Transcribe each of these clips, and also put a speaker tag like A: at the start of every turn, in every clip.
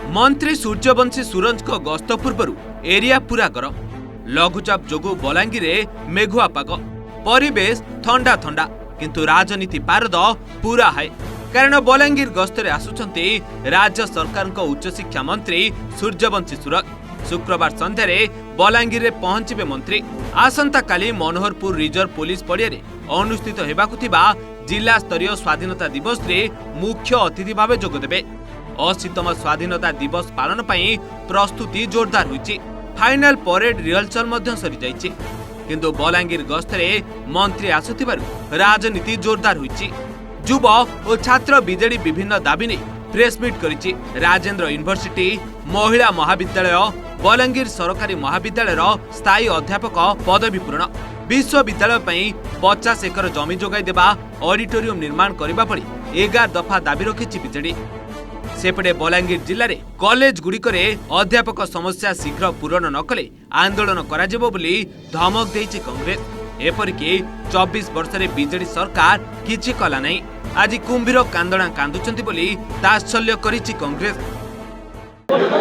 A: मंत्री सूर्यवंशी सूरज गस्त पूर्व एरिया पूरा गरम लघुचाप जोगु बलांगीर मेघुआ पाग परिवेश ठंडा ठंडा किंतु राजनीति पारद पूरा हाई कारण बलांगीर गस्तरे आसुचंती राज्य सरकार उच्च शिक्षा मंत्री सूर्यवंशी सूरज शुक्रवार संध्यारे बलांगीर में पहुंचे मंत्री आसंता काली मनोहरपुर रिजर्व पुलिस पड़िया अनुष्ठित होबाकु थिबा जिला स्तरीय स्वाधीनता दिवस रे मुख्य अतिथि भाव जोगदेबे। 80तम स्वाधीनता दिवस पालन पई प्रस्तुति जोरदार होईची। फाइनल परेड रिहर्सल मध्य सरी जाईची किंतु बलांगीर गस्तरे मंत्री आसुथिबारु राजनीति जोरदार होईची। युव और छात्र बीजेडी विभिन्न दाबी ने प्रेस मीट करिची। राजेंद्र यूनिवर्सिटी महिला महाविद्यालय बलांगीर सरकारी महाविद्यालय स्थायी अध्यापक पदवी पूरण विश्वविद्यालय पई 50 एकर जमी जोगाई देबा ऑडिटोरियम निर्माण करबा पड़ी 11 दफा दाबी रखिची बीजेडी। सेपटे बलांगीर जिले में कॉलेज गुड़िकरे अध्यापक समस्या शीघ्र पूरण न कले आंदोलन कराजिबो बोली धमक देइछि कांग्रेस। एपरिकी 24 वर्ष रे बीजेडी सरकार किछि कला नहीं। आज कुंभीर कांदणा कांदुचंती बोली तात्सल्य करिछि कांग्रेस।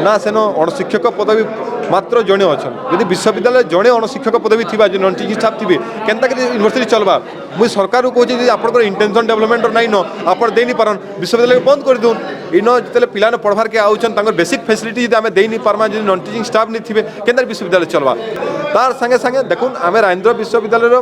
B: ना सेनो अणशिक्षक पदवी मात्र जड़े अच्छा यदि विश्वविद्यालय जड़े अणशिक्षक पदवी थी जो नॉन टीचिंग स्टाफ थे केनता यूनिवर्सिटी चलवा मुझे सरकार को कहूँ आप इंटेंशन डेवलपमेंट नाइन आप दे नहीं पारन विश्वविद्यालय बंद कर दून इन जो पिला पढ़वार के आउन बेसिक फैसिलिटी आम दे नहीं पार्मा जो नॉन टीचिंग स्टाफ नहीं थे केनता विश्वविद्यालय चलवा तार संगे संगे देखुन आम राजेंद्र विश्वविद्यालय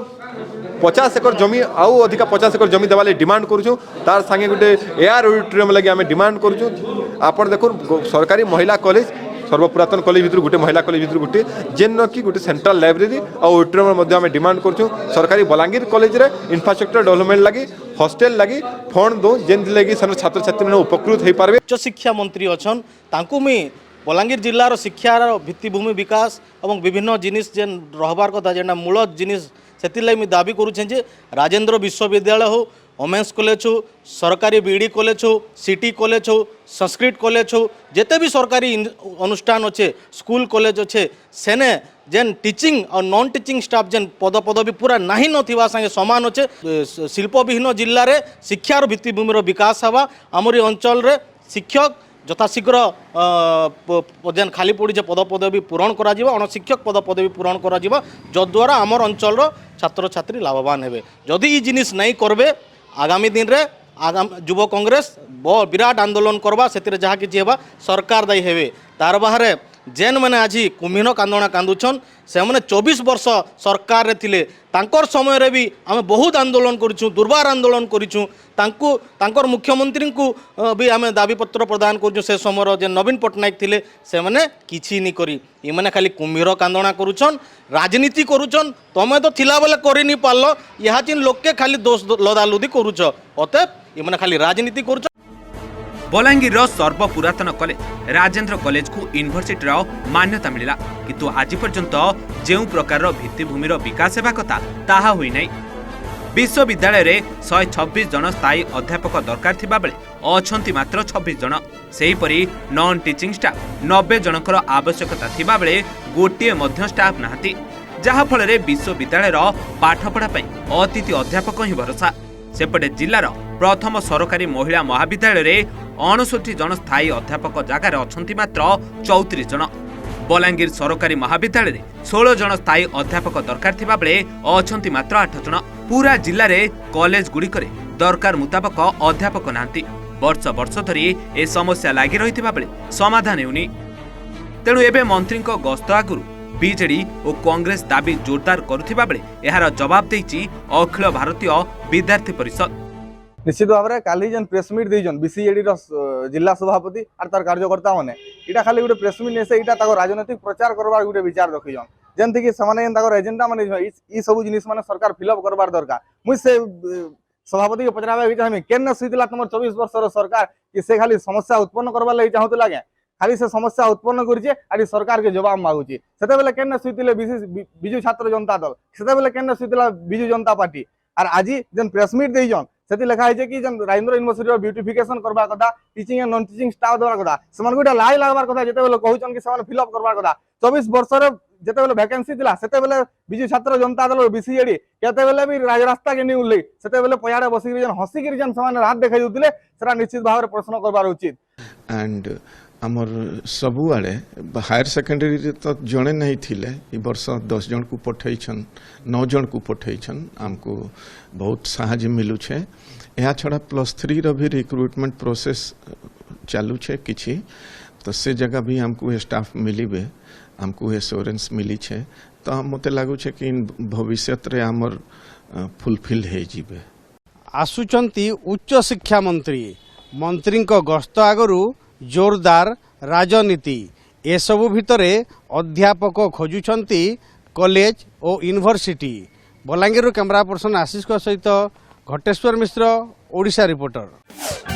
B: 50 एकर जमी आउ अधिका 50 एकर जमी देवाले डिमांड करूँ तार संगे गोटे एआर ऑडिटोरियम लगे आम डिमांड करूँ। आप देखुन सरकारी महिला कॉलेज सर्वपुरातन कॉलेज भीतर गोटे महिला कॉलेज भीतर गोटे जेन कि गोटे सेंट्रल लाइब्रेरी और ऑडिटोरियम आम डिमांड करूँ। सरकारी बलांगीर कॉलेज रे इंफ्रास्ट्रक्चर डेवलपमेंट लगी हॉस्टेल लगी फंड दो जेन लगी छात्र छात्री मैंने उपकृत हो पारे।
C: उच्च शिक्षा मंत्री अच्छन तांकु मुई बलांगीर जिलार शिक्षार भित्तिभूमि विकास और विभिन्न जिनिस जेन रहबार कथा जेना मूल जिनिस से दाबी करुछें जे राजेंद्र विश्वविद्यालय हो ओमेन्स कॉलेज हो सरकारी बीडी कॉलेज हो सिटी कॉलेज हो संस्कृत कॉलेज हो जेते भी सरकारी अनुष्ठान अच्छे स्कूल कॉलेज अच्छे सेने जेन टीचिंग और नॉन टीचिंग स्टाफ जेन पद पदवी पूरा नहीं नथिबा संगे समान अच्छे शिल्पविहीन जिले में शिक्षार भित्तिभूमिर विकास हवा आमरी अंचल रे शिक्षक यथाशीघ्र जेन खाली पड़ी पद पदवी पूरण करा अणशिक्षक पद पदवी पूरण करा जद्वारा आमर अंचल छात्र छात्री लाभवान हेबे। जदि ई जिनिस नहीं करबे आगामी दिन रे युव कांग्रेस विराट आंदोलन करबा से जहाँ कि हेबा सरकार दायी हेबे। तार बाहर जेन मैंने आज कुम्भीन कांदणा कांदुछन से मैंने 24 वर्ष सरकार रे थिले तांकर समय रे भी आम बहुत आंदोलन करूँ दुर्बार आंदोलन करूँ तांकर मुख्यमंत्री को भी आम दाबी पत्र प्रदान करूँ से समय जे नवीन पट्टनायक थिले से मैंने किछि नहीं करी ये मैंने खाली कुम्भीर कांदणा करूछन राजनीति करूछन तमें तो थिला बेले करि नहीं पारल यहाँ चिन लोक के खाली दोष लदालुदी करूछ अतएव ये मैंने खाली राजनीति करूछ।
A: बलांगीर सर्वपुरातन कॉलेज राजेंद्र कॉलेज को यूनिवर्सिटी मान्यता मिला किंतु आज पर्यंत जो प्रकार भित्तिभूमिर विकास हेबा कथा ताहा होई नै। विश्वविद्यालय रे 126 जन स्थायी अध्यापक दरकार थिबा बेले अछंती मात्र 26 जन। सेहीपरि नॉन टीचिंग स्टाफ 90 जनकर आवश्यकता थिबा बेले गोटिए मध्य स्टाफ नाहंती जहा फल रे विश्वविद्यालयर पाठपढ़ा पई अतिथि अध्यापक ही भरोसा। सेपटे जिलार प्रथम सरकारी महिला महाविद्यालय रे 69 जन स्थायी अध्यापक जगार अछंती मात्र 34 जन। बलांगीर सरकारी महाविद्यालय रे 16 जन स्थायी अध्यापक दरकार थिबा बेले अछंती मात्र 8 जन। पूरा जिल्ला रे कॉलेज गुड़िकरे दरकार मुताबक अध्यापक नांती। वर्ष वर्ष धरी ए समस्या लागि रहिथिबा बेले समाधान हेउनी। तेणु एबे मंत्री गस्त आगुरु बीजेडी और कांग्रेस दाबी जोरदार करुथिबा बेले एहार जवाब देइछि अखिल भारतीय विद्यार्थी परिषद।
D: निश्चित भाव में काली जेन प्रेस मीट देजन बीसीएडी जिला सभापति और तार कार्यकर्ता मैंने इटा खाली गोटे प्रेस मीट नेसे इटा राजनैतिक प्रचार करवार गोटे विचार रखीजन जेमती कि से एजेंडा माने ई सब जिनिस माने सरकार फिलअप करवार दरकार। मुझे सभापति के पचराबा चाहिए केन सुईला तुम 24 वर्ष सरकार कि से खाली समस्या उत्पन्न करवार लगे चाहूला क्या खाली से समस्या उत्पन्न कर सरकार के जवाब मागुची से बेले केन सुईले विजु छात्र जनता दल से बेले केन सुईला विजु जनता पार्टी और आज जेन प्रेस मीट देजन से लिखा है कि राजेंद्र यूनिवर्सिटी ब्यूटिफिकेशन करवा कथा teaching and non teaching staff देवार कथा से गोटे लाई लगवार कथा जिते बेले कहउछन कि से फिलअप करवार कथा 24 वर्ष रे जिते बेले वैकेंसी थिला सेते बेले विजु छात्र जनता दल बीसीएडी केते बेले भी राजरास्ता के नहीं उल्ले सेते बेले पयाड़े बसिक जन हसी कर जन समान हाथ देखाई दुतिले सेरा निश्चित भाव प्रश्न करवार उचित।
E: एंड आमर सबुआड़े हायर सेकेंडरी तो जड़े नहीं थिले ई वर्ष 10 जन को पठेछन 9 जन को पठेछन आमको बहुत साहाय्य मिलू छे। या छड़ा +3 रो भी रिक्रुटमेंट प्रोसेस चालू छे किछि तो से जगह भी हमको स्टाफ मिलिबे हमको एश्योरेंस मिली छे तो मते लागू छे कि भविष्य रे हमर फुलफिल हे जिबे।
F: आसुचंती उच्च शिक्षा मंत्री मंत्री गस्त आगरू जोरदार राजनीति एसबू भितरे अध्यापक खोजुचंती कॉलेज और यूनिवर्सिटी। बलांगीर कैमरा पर्सन आशीष सहित घटेश्वर मिश्र ओडिशा रिपोर्टर।